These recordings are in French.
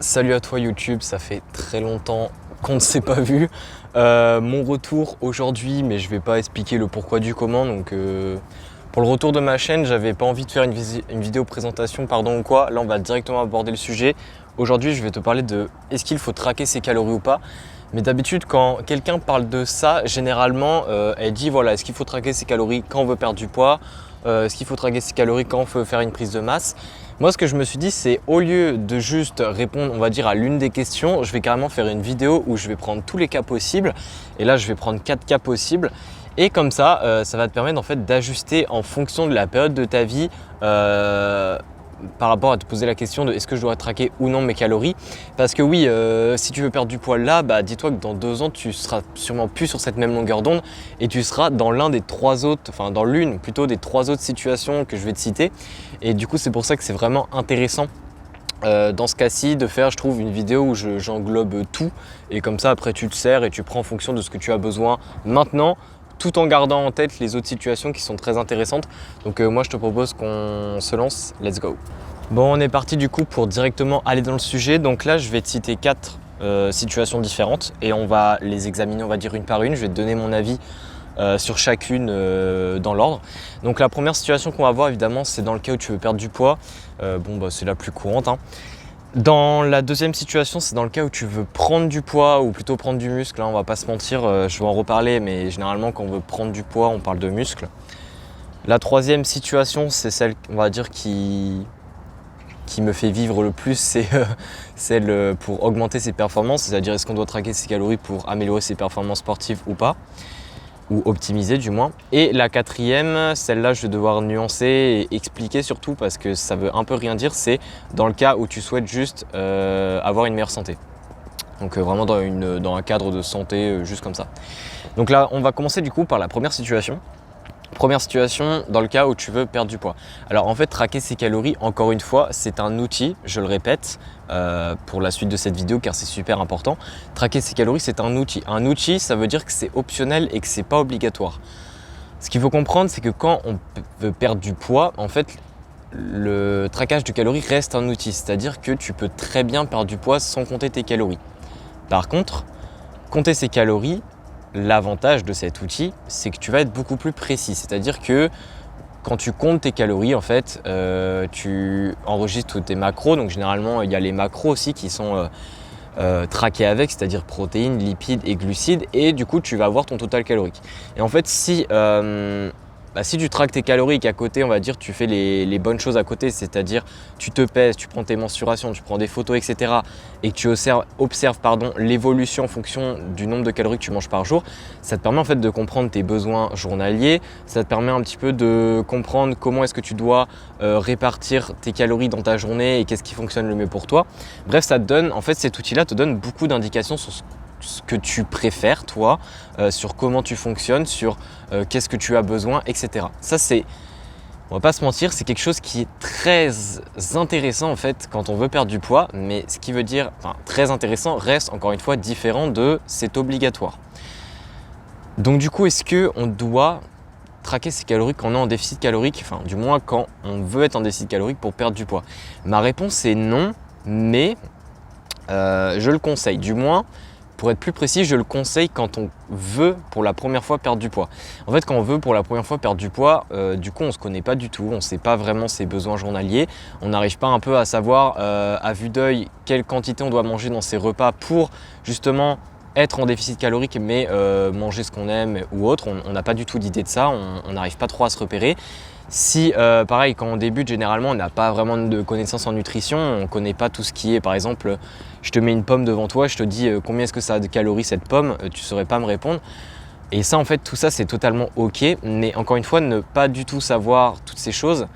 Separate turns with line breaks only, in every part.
Salut à toi YouTube, ça fait très longtemps qu'on ne s'est pas vu. Mon retour aujourd'hui, mais je vais pas expliquer le pourquoi du comment. Pour le retour de ma chaîne, j'avais pas envie de faire une vidéo présentation ou quoi. Là on va directement aborder le sujet. Aujourd'hui je vais te parler de est-ce qu'il faut traquer ses calories ou pas. Mais d'habitude quand quelqu'un parle de ça, généralement elle dit voilà, est-ce qu'il faut traquer ses calories quand on veut perdre du poids, est-ce qu'il faut traquer ses calories quand on veut faire une prise de masse. Moi, ce que je me suis dit, c'est au lieu de juste répondre, on va dire, à l'une des questions, je vais carrément faire une vidéo où je vais prendre tous les cas possibles. Et là, je vais prendre 4 cas possibles. Et comme ça, ça va te permettre en fait d'ajuster en fonction de la période de ta vie par rapport à te poser la question de est-ce que je dois traquer ou non mes calories. Parce que oui, si tu veux perdre du poids là, dis-toi que dans 2 ans, tu seras sûrement plus sur cette même longueur d'onde et tu seras dans l'une plutôt des 3 autres situations que je vais te citer. Et du coup, c'est pour ça que c'est vraiment intéressant dans ce cas-ci de faire, je trouve, une vidéo où j'englobe tout. Et comme ça, après, tu te sers et tu prends en fonction de ce que tu as besoin maintenant, tout en gardant en tête les autres situations qui sont très intéressantes. Moi je te propose qu'on se lance, let's go. Bon, on est parti du coup pour directement aller dans le sujet. Donc là je vais te citer 4 situations différentes et on va les examiner, on va dire une par une. Je vais te donner mon avis sur chacune dans l'ordre. Donc la première situation qu'on va voir évidemment, c'est dans le cas où tu veux perdre du poids. C'est la plus courante, hein. Dans la deuxième situation, c'est dans le cas où tu veux prendre du poids ou plutôt prendre du muscle. Là, on va pas se mentir, je vais en reparler, mais généralement quand on veut prendre du poids, on parle de muscle. La troisième situation, c'est celle, on va dire, qui me fait vivre le plus, c'est celle pour augmenter ses performances, c'est-à-dire est-ce qu'on doit traquer ses calories pour améliorer ses performances sportives ou pas, ou optimiser du moins. Et la quatrième, celle-là je vais devoir nuancer et expliquer surtout parce que ça veut un peu rien dire, c'est dans le cas où tu souhaites juste avoir une meilleure santé. Donc vraiment dans un cadre de santé juste comme ça. Donc là on va commencer du coup par la première situation. Première situation, dans le cas où tu veux perdre du poids. Alors en fait, traquer ses calories, encore une fois, c'est un outil, je le répète, pour la suite de cette vidéo car c'est super important. Traquer ses calories, c'est un outil. Un outil, ça veut dire que c'est optionnel et que c'est pas obligatoire. Ce qu'il faut comprendre, c'est que quand on veut perdre du poids, en fait, le traquage de calories reste un outil. C'est-à-dire que tu peux très bien perdre du poids sans compter tes calories. Par contre, compter ses calories, l'avantage de cet outil, c'est que tu vas être beaucoup plus précis. C'est-à-dire que quand tu comptes tes calories, en fait, tu enregistres tes macros. Donc généralement, il y a les macros aussi qui sont traqués avec, c'est-à-dire protéines, lipides et glucides. Et du coup, tu vas avoir ton total calorique. Et en fait, si tu traques tes calories et qu'à côté, on va dire, tu fais les bonnes choses à côté, c'est-à-dire tu te pèses, tu prends tes mensurations, tu prends des photos, etc. et que tu observes l'évolution en fonction du nombre de calories que tu manges par jour, ça te permet en fait de comprendre tes besoins journaliers, ça te permet un petit peu de comprendre comment est-ce que tu dois répartir tes calories dans ta journée et qu'est-ce qui fonctionne le mieux pour toi. Bref, ça te donne, en fait, cet outil-là te donne beaucoup d'indications sur ce que tu préfères toi, sur comment tu fonctionnes, sur qu'est-ce que tu as besoin, etc. Ça c'est, on va pas se mentir, c'est quelque chose qui est très intéressant en fait quand on veut perdre du poids, mais ce qui veut dire, très intéressant reste encore une fois différent de c'est obligatoire. Donc du coup, est-ce qu'on doit traquer ses calories quand on est en déficit calorique, du moins quand on veut être en déficit calorique pour perdre du poids? Ma réponse est non, mais je le conseille, du moins. Pour être plus précis, je le conseille quand on veut pour la première fois perdre du poids. En fait, quand on veut pour la première fois perdre du poids, du coup, on ne se connaît pas du tout, on ne sait pas vraiment ses besoins journaliers, on n'arrive pas un peu à savoir à vue d'œil quelle quantité on doit manger dans ses repas pour justement être en déficit calorique mais manger ce qu'on aime ou autre. On n'a pas du tout d'idée de ça, on n'arrive pas trop à se repérer. Si, pareil, quand on débute, généralement, on n'a pas vraiment de connaissances en nutrition, on ne connaît pas tout ce qui est, par exemple, je te mets une pomme devant toi, je te dis combien est-ce que ça a de calories cette pomme, tu ne saurais pas me répondre. Et ça, en fait, tout ça, c'est totalement ok, mais encore une fois, ne pas du tout savoir toutes ces choses,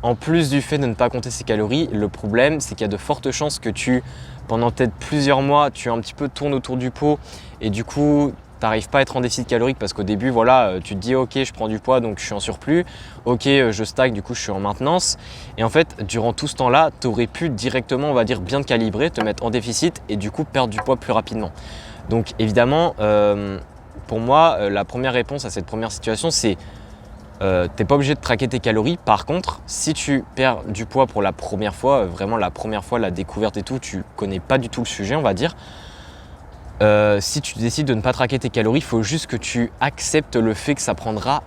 en plus du fait de ne pas compter ses calories, le problème, c'est qu'il y a de fortes chances que pendant peut-être plusieurs mois, tu un petit peu tournes autour du pot et du coup, tu n'arrives pas à être en déficit calorique parce qu'au début, voilà, tu te dis ok, je prends du poids donc je suis en surplus, ok, je stagne, du coup je suis en maintenance. Et en fait, durant tout ce temps-là, tu aurais pu directement, on va dire, bien te calibrer, te mettre en déficit et du coup perdre du poids plus rapidement. Donc évidemment, pour moi, la première réponse à cette première situation, c'est t'es pas obligé de traquer tes calories. Par contre, si tu perds du poids pour la première fois, vraiment la première fois, la découverte et tout, tu connais pas du tout le sujet, on va dire. Si tu décides de ne pas traquer tes calories, il faut juste que tu acceptes le fait que ça prendra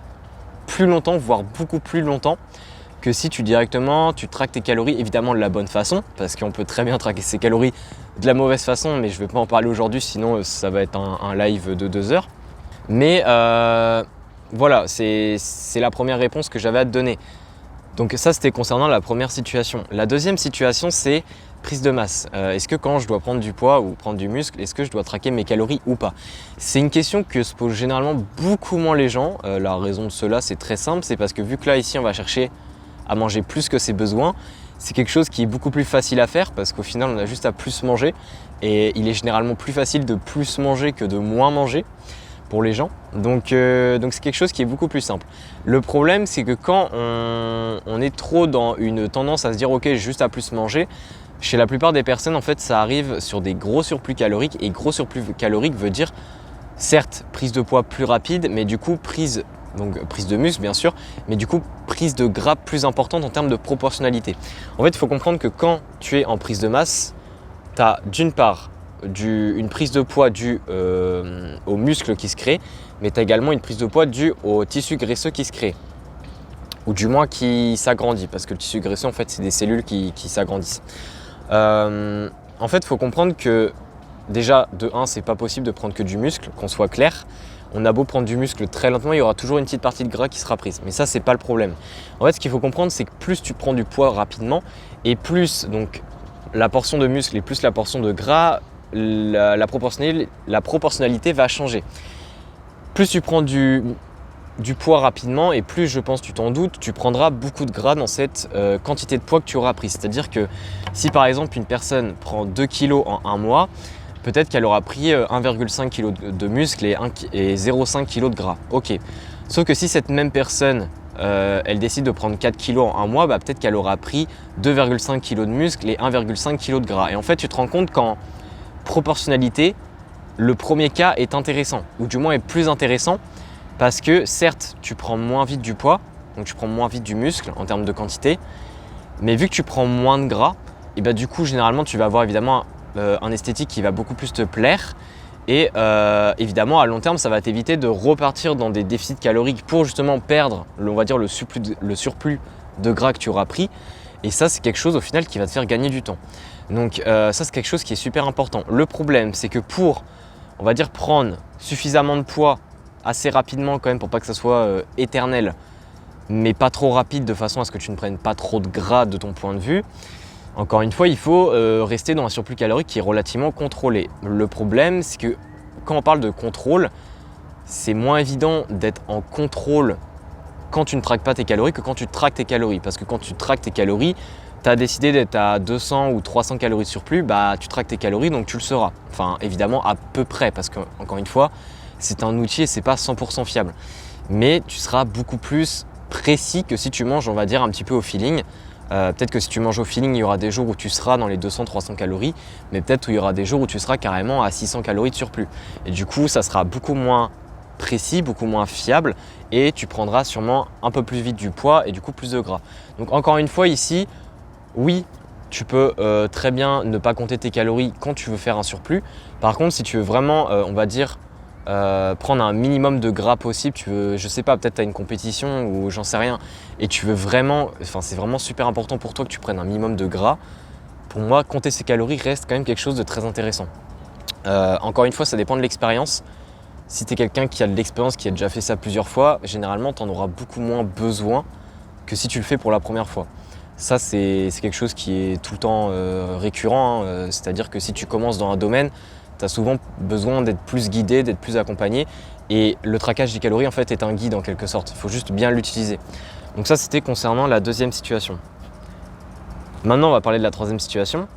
plus longtemps, voire beaucoup plus longtemps que si tu traques tes calories, évidemment de la bonne façon, parce qu'on peut très bien traquer ses calories de la mauvaise façon, mais je ne vais pas en parler aujourd'hui, sinon ça va être un live de 2 heures. Mais voilà, c'est la première réponse que j'avais à te donner. Donc ça, c'était concernant la première situation. La deuxième situation, c'est prise de masse. Est-ce que quand je dois prendre du poids ou prendre du muscle, est-ce que je dois traquer mes calories ou pas? C'est une question que se posent généralement beaucoup moins les gens. La raison de cela, c'est très simple, c'est parce que vu que là, ici, on va chercher à manger plus que ses besoins, c'est quelque chose qui est beaucoup plus facile à faire parce qu'au final, on a juste à plus manger et il est généralement plus facile de plus manger que de moins manger pour les gens. Donc c'est quelque chose qui est beaucoup plus simple. Le problème, c'est que quand on est trop dans une tendance à se dire ok, juste à plus manger, chez la plupart des personnes, en fait, ça arrive sur des gros surplus caloriques et gros surplus caloriques veut dire certes prise de poids plus rapide, mais du coup prise de muscle bien sûr, mais du coup prise de gras plus importante en termes de proportionnalité. En fait, il faut comprendre que quand tu es en prise de masse, tu as d'une part une prise de poids due aux muscles qui se créent, mais tu as également une prise de poids due au tissu graisseux qui se crée, ou du moins qui s'agrandit, parce que le tissu graisseux, en fait, c'est des cellules qui s'agrandissent. En fait, il faut comprendre que déjà, de 1, c'est pas possible de prendre que du muscle, qu'on soit clair. On a beau prendre du muscle très lentement, il y aura toujours une petite partie de gras qui sera prise. Mais ça, c'est pas le problème. En fait, ce qu'il faut comprendre, c'est que plus tu prends du poids rapidement, et plus donc la portion de muscle et plus la portion de gras, la proportionnalité va changer. Plus tu prends du poids rapidement et plus, je pense, tu t'en doutes, tu prendras beaucoup de gras dans cette quantité de poids que tu auras pris. C'est-à-dire que si par exemple une personne prend 2 kg en un mois, peut-être qu'elle aura pris 1,5 kg de muscle et 0,5 kg de gras. Ok. Sauf que si cette même personne, elle décide de prendre 4 kg en un mois, peut-être qu'elle aura pris 2,5 kg de muscle et 1,5 kg de gras. Et en fait, tu te rends compte qu'en proportionnalité, le premier cas est intéressant, ou du moins est plus intéressant, parce que certes, tu prends moins vite du poids, donc tu prends moins vite du muscle en termes de quantité, mais vu que tu prends moins de gras, et du coup, généralement, tu vas avoir évidemment un esthétique qui va beaucoup plus te plaire. Et évidemment, à long terme, ça va t'éviter de repartir dans des déficits caloriques pour justement perdre, on va dire, le surplus de gras que tu auras pris. Et ça, c'est quelque chose au final qui va te faire gagner du temps. Donc ça, c'est quelque chose qui est super important. Le problème, c'est que pour, on va dire, prendre suffisamment de poids assez rapidement quand même pour pas que ça soit éternel, mais pas trop rapide de façon à ce que tu ne prennes pas trop de gras de ton point de vue, encore une fois, il faut rester dans un surplus calorique qui est relativement contrôlé. Le problème, c'est que quand on parle de contrôle, c'est moins évident d'être en contrôle quand tu ne traques pas tes calories que quand tu traques tes calories. Parce que quand tu traques tes calories, tu as décidé d'être à 200 ou 300 calories de surplus, tu traques tes calories, donc tu le seras. Enfin, évidemment, à peu près, parce qu'encore une fois, c'est un outil et c'est pas 100% fiable. Mais tu seras beaucoup plus précis que si tu manges, on va dire, un petit peu au feeling. Peut-être que si tu manges au feeling, il y aura des jours où tu seras dans les 200-300 calories, mais peut-être qu'il y aura des jours où tu seras carrément à 600 calories de surplus. Et du coup, ça sera beaucoup moins précis, beaucoup moins fiable, et tu prendras sûrement un peu plus vite du poids et du coup plus de gras. Donc encore une fois ici, oui, tu peux très bien ne pas compter tes calories quand tu veux faire un surplus. Par contre, si tu veux vraiment, on va dire, prendre un minimum de gras possible, tu veux, je sais pas, peut-être tu as une compétition ou j'en sais rien, et tu veux vraiment, c'est vraiment super important pour toi que tu prennes un minimum de gras. Pour moi, compter ses calories reste quand même quelque chose de très intéressant. Encore une fois, ça dépend de l'expérience. Si tu es quelqu'un qui a de l'expérience, qui a déjà fait ça plusieurs fois, généralement tu en auras beaucoup moins besoin que si tu le fais pour la première fois. Ça, c'est quelque chose qui est tout le temps récurrent, hein. C'est-à-dire que si tu commences dans un domaine, tu as souvent besoin d'être plus guidé, d'être plus accompagné. Et le traquage des calories, en fait, est un guide en quelque sorte. Il faut juste bien l'utiliser. Donc ça, c'était concernant la deuxième situation. Maintenant, on va parler de la troisième situation,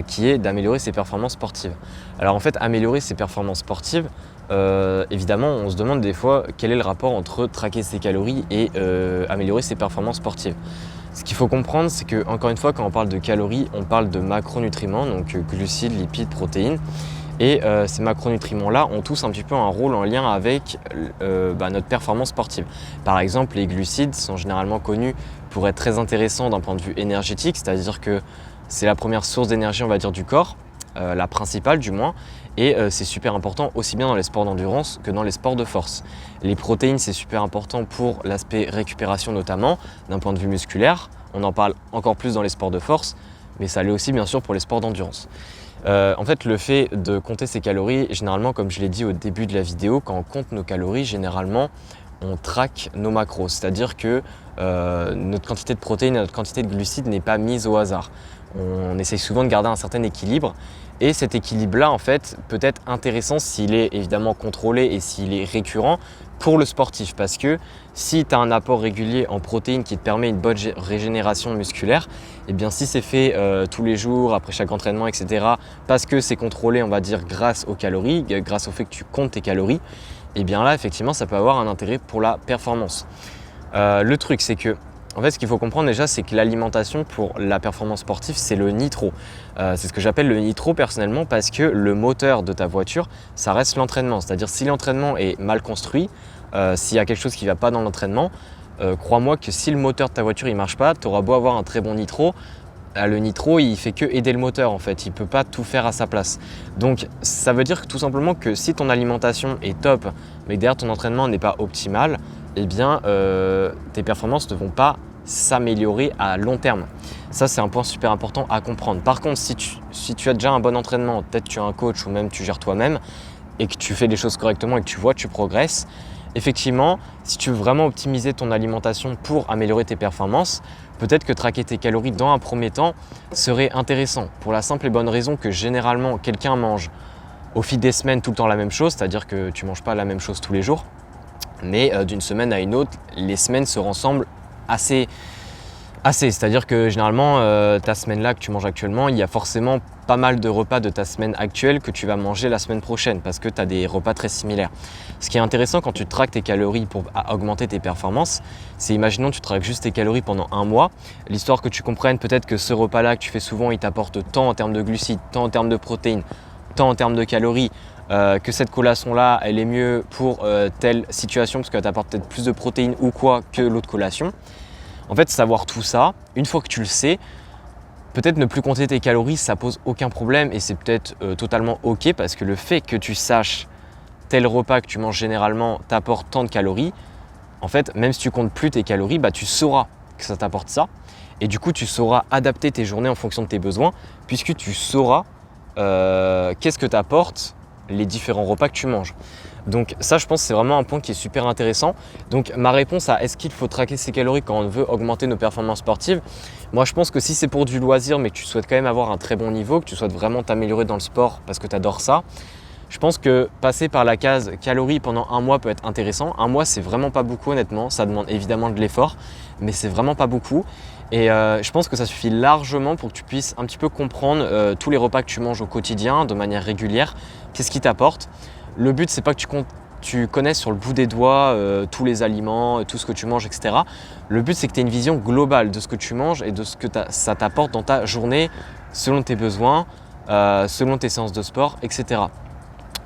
qui est d'améliorer ses performances sportives. Alors en fait, améliorer ses performances sportives, évidemment, on se demande des fois quel est le rapport entre traquer ses calories et améliorer ses performances sportives. Ce qu'il faut comprendre, c'est que, encore une fois, quand on parle de calories, on parle de macronutriments, donc glucides, lipides, protéines. Et ces macronutriments-là ont tous un petit peu un rôle en lien avec notre performance sportive. Par exemple, les glucides sont généralement connus pour être très intéressants d'un point de vue énergétique, c'est-à-dire que c'est la première source d'énergie, on va dire, du corps, la principale du moins, et c'est super important aussi bien dans les sports d'endurance que dans les sports de force. Les protéines, c'est super important pour l'aspect récupération notamment, d'un point de vue musculaire. On en parle encore plus dans les sports de force, mais ça l'est aussi bien sûr pour les sports d'endurance. En fait, le fait de compter ses calories, généralement, comme je l'ai dit au début de la vidéo, quand on compte nos calories, généralement, on traque nos macros. C'est-à-dire que notre quantité de protéines et notre quantité de glucides n'est pas mise au hasard. On essaye souvent de garder un certain équilibre. Et cet équilibre-là, en fait, peut être intéressant s'il est évidemment contrôlé et s'il est récurrent pour le sportif. Parce que si tu as un apport régulier en protéines qui te permet une bonne régénération musculaire, et bien si c'est fait tous les jours, après chaque entraînement, etc., parce que c'est contrôlé, on va dire, grâce aux calories, grâce au fait que tu comptes tes calories, et bien là, effectivement, ça peut avoir un intérêt pour la performance. Le truc, c'est que en fait, ce qu'il faut comprendre déjà, c'est que l'alimentation pour la performance sportive, c'est le nitro. C'est ce que j'appelle le nitro personnellement parce que le moteur de ta voiture, ça reste l'entraînement. C'est-à-dire si l'entraînement est mal construit, s'il y a quelque chose qui ne va pas dans l'entraînement, crois-moi que si le moteur de ta voiture ne marche pas, tu auras beau avoir un très bon nitro, le nitro, il fait que aider le moteur en fait, il ne peut pas tout faire à sa place. Donc ça veut dire tout simplement que si ton alimentation est top, mais derrière ton entraînement n'est pas optimal, eh bien tes performances ne vont pas s'améliorer à long terme. Ça, c'est un point super important à comprendre. Par contre, si tu as déjà un bon entraînement, peut-être tu as un coach ou même tu gères toi-même et que tu fais les choses correctement et que tu vois que tu progresses, effectivement, si tu veux vraiment optimiser ton alimentation pour améliorer tes performances, peut-être que traquer tes calories dans un premier temps serait intéressant pour la simple et bonne raison que généralement, quelqu'un mange au fil des semaines tout le temps la même chose, c'est-à-dire que tu ne manges pas la même chose tous les jours, mais d'une semaine à une autre, les semaines se ressemblent assez. C'est-à-dire que généralement, ta semaine-là que tu manges actuellement, il y a forcément pas mal de repas de ta semaine actuelle que tu vas manger la semaine prochaine parce que tu as des repas très similaires. Ce qui est intéressant quand tu traques tes calories pour augmenter tes performances, c'est imaginons tu traques juste tes calories pendant un mois, l'histoire que tu comprennes peut-être que ce repas-là que tu fais souvent, il t'apporte tant en termes de glucides, tant en termes de protéines, tant en termes de calories, que cette collation-là, elle est mieux pour telle situation parce qu'elle t'apporte peut-être plus de protéines ou quoi que l'autre collation. En fait, savoir tout ça, une fois que tu le sais, peut-être ne plus compter tes calories, ça pose aucun problème et c'est peut-être totalement ok parce que le fait que tu saches tel repas que tu manges généralement t'apporte tant de calories, en fait, même si tu comptes plus tes calories, tu sauras que ça t'apporte ça et du coup, tu sauras adapter tes journées en fonction de tes besoins puisque tu sauras qu'est-ce que t'apporte les différents repas que tu manges. Donc ça, je pense que c'est vraiment un point qui est super intéressant. Donc ma réponse à est-ce qu'il faut traquer ses calories quand on veut augmenter nos performances sportives, moi je pense que si c'est pour du loisir mais que tu souhaites quand même avoir un très bon niveau, que tu souhaites vraiment t'améliorer dans le sport parce que tu adores ça, je pense que passer par la case calories pendant un mois peut être intéressant. Un mois, c'est vraiment pas beaucoup honnêtement, ça demande évidemment de l'effort, mais c'est vraiment pas beaucoup. Et je pense que ça suffit largement pour que tu puisses un petit peu comprendre tous les repas que tu manges au quotidien de manière régulière, qu'est-ce qui t'apporte. Le but, c'est pas que tu connaisses sur le bout des doigts tous les aliments, tout ce que tu manges, etc. Le but, c'est que tu aies une vision globale de ce que tu manges et de ce que ça t'apporte dans ta journée, selon tes besoins, selon tes séances de sport, etc.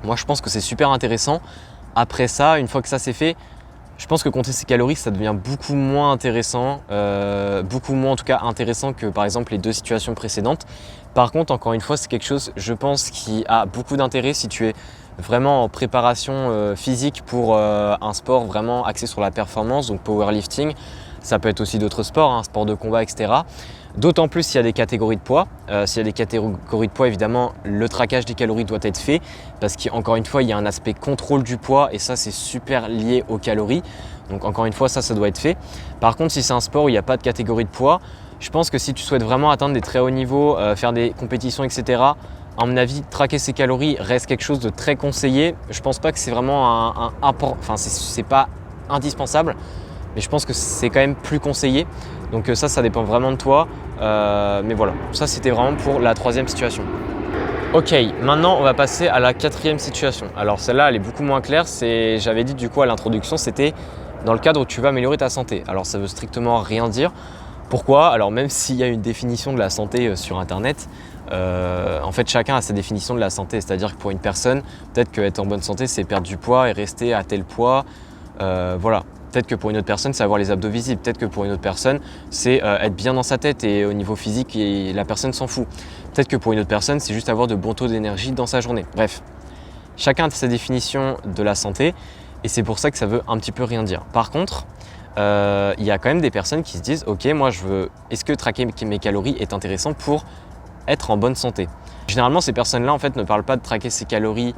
Moi, je pense que c'est super intéressant. Après ça, une fois que ça c'est fait, je pense que compter ses calories, ça devient beaucoup moins intéressant, beaucoup moins en tout cas intéressant que par exemple les deux situations précédentes. Par contre, encore une fois, c'est quelque chose, je pense, qui a beaucoup d'intérêt si tu es vraiment en préparation physique pour un sport vraiment axé sur la performance, donc powerlifting. Ça peut être aussi d'autres sports, sport de combat, etc. D'autant plus s'il y a des catégories de poids. S'il y a des catégories de poids, évidemment, le traquage des calories doit être fait parce qu'encore une fois, il y a un aspect contrôle du poids et ça, c'est super lié aux calories. Donc encore une fois, ça doit être fait. Par contre, si c'est un sport où il n'y a pas de catégorie de poids, je pense que si tu souhaites vraiment atteindre des très hauts niveaux, faire des compétitions, etc., à mon avis, traquer ses calories reste quelque chose de très conseillé. Je pense pas que c'est vraiment c'est pas indispensable, mais je pense que c'est quand même plus conseillé. Donc ça dépend vraiment de toi. Mais voilà, ça c'était vraiment pour la troisième situation. Ok, maintenant on va passer à la quatrième situation. Alors celle-là, elle est beaucoup moins claire. J'avais dit du coup à l'introduction, c'était dans le cadre où tu vas améliorer ta santé. Alors ça veut strictement rien dire. Pourquoi? Alors même s'il y a une définition de la santé sur internet, En fait, chacun a sa définition de la santé. C'est-à-dire que pour une personne, peut-être qu'être en bonne santé, c'est perdre du poids et rester à tel poids. Voilà. Peut-être que pour une autre personne, c'est avoir les abdos visibles. Peut-être que pour une autre personne, c'est être bien dans sa tête et au niveau physique, et la personne s'en fout. Peut-être que pour une autre personne, c'est juste avoir de bons taux d'énergie dans sa journée. Bref, chacun a sa définition de la santé et c'est pour ça que ça veut un petit peu rien dire. Par contre, il y a quand même des personnes qui se disent « Ok, moi est-ce que traquer mes calories est intéressant pour être en bonne santé ?» Généralement, ces personnes-là en fait ne parlent pas de traquer ses calories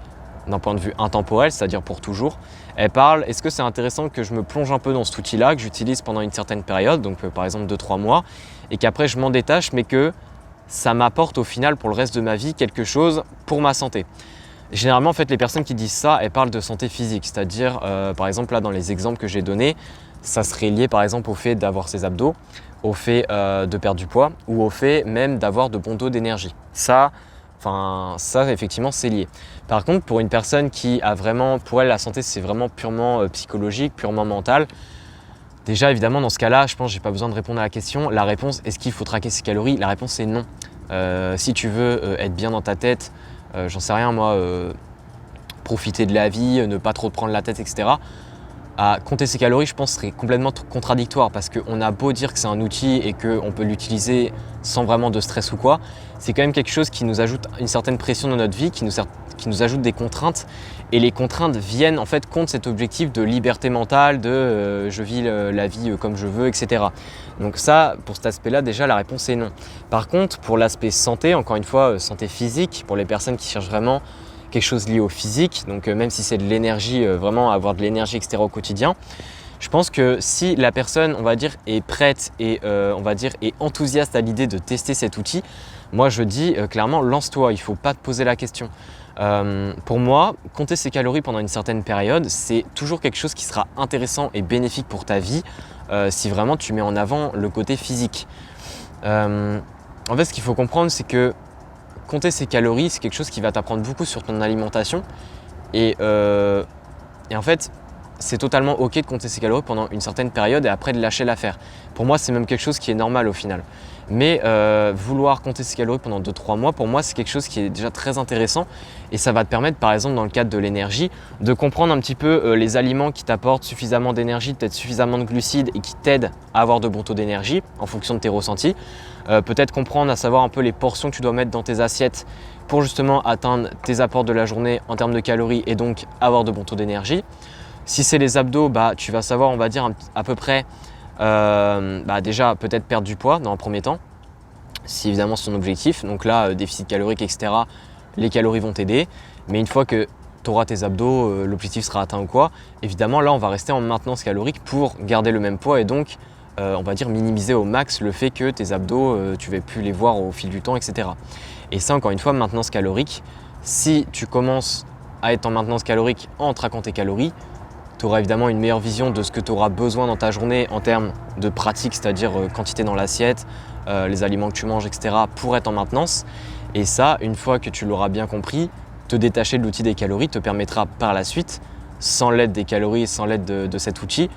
d'un point de vue intemporel, c'est-à-dire pour toujours. Elles parlent, est-ce que c'est intéressant que je me plonge un peu dans cet outil-là, que j'utilise pendant une certaine période, donc par exemple 2-3 mois, et qu'après je m'en détache, mais que ça m'apporte au final pour le reste de ma vie quelque chose pour ma santé. Généralement, en fait, les personnes qui disent ça, elles parlent de santé physique, c'est-à-dire, par exemple, là, dans les exemples que j'ai donnés, ça serait lié par exemple au fait d'avoir ses abdos, au fait de perdre du poids ou au fait même d'avoir de bons taux d'énergie. Ça, effectivement, c'est lié. Par contre, pour une personne qui a vraiment, pour elle, la santé, c'est vraiment purement psychologique, purement mental. Déjà, évidemment, dans ce cas-là, je pense que je n'ai pas besoin de répondre à la question. La réponse, est-ce qu'il faut traquer ses calories? La réponse, c'est non. Si tu veux être bien dans ta tête, j'en sais rien moi, profiter de la vie, ne pas trop te prendre la tête, etc. À compter ses calories, je pense, serait complètement contradictoire parce qu'on a beau dire que c'est un outil et qu'on peut l'utiliser sans vraiment de stress ou quoi, c'est quand même quelque chose qui nous ajoute une certaine pression dans notre vie, qui nous ajoute des contraintes. Et les contraintes viennent en fait contre cet objectif de liberté mentale, de je vis la vie comme je veux, etc. Donc ça, pour cet aspect-là, déjà la réponse est non. Par contre, pour l'aspect santé, encore une fois, santé physique, pour les personnes qui cherchent vraiment quelque chose lié au physique, donc même si c'est de l'énergie, vraiment avoir de l'énergie, etc. au quotidien, je pense que si la personne, on va dire, est prête et on va dire est enthousiaste à l'idée de tester cet outil, moi je dis clairement lance-toi, il ne faut pas te poser la question. Pour moi, compter ses calories pendant une certaine période, c'est toujours quelque chose qui sera intéressant et bénéfique pour ta vie si vraiment tu mets en avant le côté physique. En fait, ce qu'il faut comprendre, c'est que compter ses calories, c'est quelque chose qui va t'apprendre beaucoup sur ton alimentation et en fait, c'est totalement ok de compter ses calories pendant une certaine période et après de lâcher l'affaire. Pour moi, c'est même quelque chose qui est normal au final. Mais vouloir compter ses calories pendant 2-3 mois, pour moi, c'est quelque chose qui est déjà très intéressant et ça va te permettre, par exemple, dans le cadre de l'énergie, de comprendre un petit peu les aliments qui t'apportent suffisamment d'énergie, peut-être suffisamment de glucides et qui t'aident à avoir de bons taux d'énergie en fonction de tes ressentis. Peut-être comprendre, à savoir un peu les portions que tu dois mettre dans tes assiettes pour justement atteindre tes apports de la journée en termes de calories et donc avoir de bons taux d'énergie. Si c'est les abdos, tu vas savoir, on va dire à peu près, déjà peut-être perdre du poids dans un premier temps, si évidemment c'est ton objectif. Donc là, déficit calorique, etc., les calories vont t'aider. Mais une fois que tu auras tes abdos, l'objectif sera atteint ou quoi, évidemment là on va rester en maintenance calorique pour garder le même poids et donc on va dire minimiser au max le fait que tes abdos, tu ne vas plus les voir au fil du temps, etc. Et ça, encore une fois, maintenance calorique, si tu commences à être en maintenance calorique en traquant tes calories, tu auras évidemment une meilleure vision de ce que tu auras besoin dans ta journée en termes de pratique, c'est-à-dire quantité dans l'assiette, les aliments que tu manges, etc. pour être en maintenance. Et ça, une fois que tu l'auras bien compris, te détacher de l'outil des calories te permettra par la suite, sans l'aide des calories, sans l'aide de cet outil,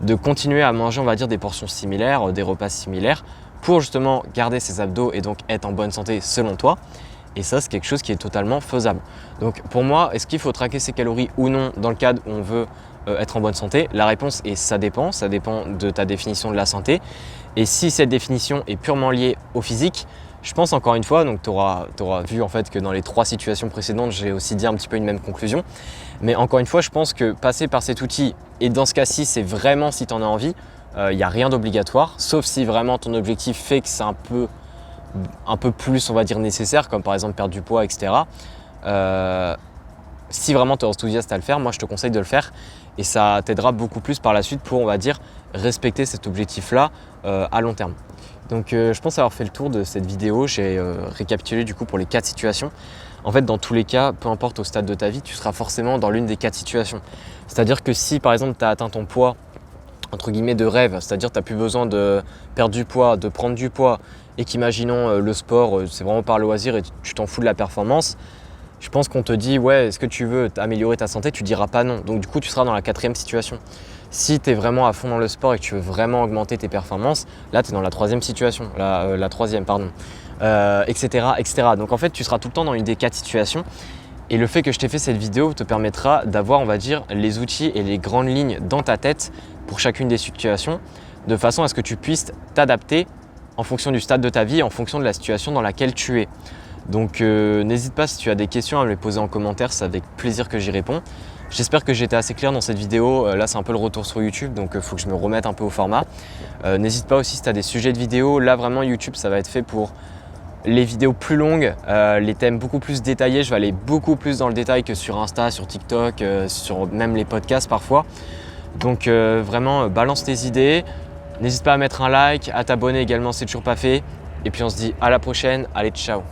de continuer à manger, on va dire, des portions similaires, des repas similaires, pour justement garder ses abdos et donc être en bonne santé selon toi. Et ça, c'est quelque chose qui est totalement faisable. Donc pour moi, est-ce qu'il faut traquer ses calories ou non dans le cadre où on veut être en bonne santé? La réponse est ça dépend de ta définition de la santé. Et si cette définition est purement liée au physique, je pense encore une fois, donc tu auras vu en fait que dans les 3 situations précédentes, j'ai aussi dit un petit peu une même conclusion. Mais encore une fois, je pense que passer par cet outil, et dans ce cas-ci, c'est vraiment si tu en as envie, il n'y a rien d'obligatoire, sauf si vraiment ton objectif fait que c'est un peu plus, on va dire, nécessaire, comme par exemple perdre du poids, etc. Si vraiment tu es enthousiaste à le faire, moi je te conseille de le faire et ça t'aidera beaucoup plus par la suite pour, on va dire, respecter cet objectif-là à long terme. Donc je pense avoir fait le tour de cette vidéo, j'ai récapitulé du coup pour les 4 situations. En fait, dans tous les cas, peu importe au stade de ta vie, tu seras forcément dans l'une des 4 situations. C'est-à-dire que si par exemple tu as atteint ton poids entre guillemets de rêve, c'est-à-dire tu n'as plus besoin de perdre du poids, de prendre du poids et qu'imaginons le sport, c'est vraiment par loisir et tu t'en fous de la performance, je pense qu'on te dit ouais, est-ce que tu veux améliorer ta santé, tu diras pas non. Donc du coup, tu seras dans la 4e situation. Si tu es vraiment à fond dans le sport et que tu veux vraiment augmenter tes performances, là tu es dans la 3e situation, la 3e pardon. etc., etc. Donc en fait, tu seras tout le temps dans une des 4 situations. Et le fait que je t'ai fait cette vidéo te permettra d'avoir, on va dire, les outils et les grandes lignes dans ta tête pour chacune des situations, de façon à ce que tu puisses t'adapter en fonction du stade de ta vie, en fonction de la situation dans laquelle tu es. Donc n'hésite pas si tu as des questions à me les poser en commentaire, c'est avec plaisir que j'y réponds. J'espère que j'ai été assez clair dans cette vidéo. Là, c'est un peu le retour sur YouTube, donc il faut que je me remette un peu au format. N'hésite pas aussi si tu as des sujets de vidéos. Là, vraiment, YouTube, ça va être fait pour les vidéos plus longues, les thèmes beaucoup plus détaillés. Je vais aller beaucoup plus dans le détail que sur Insta, sur TikTok, sur même les podcasts parfois. Donc vraiment, balance tes idées. N'hésite pas à mettre un like, à t'abonner également si c'est toujours pas fait. Et puis on se dit à la prochaine. Allez, ciao!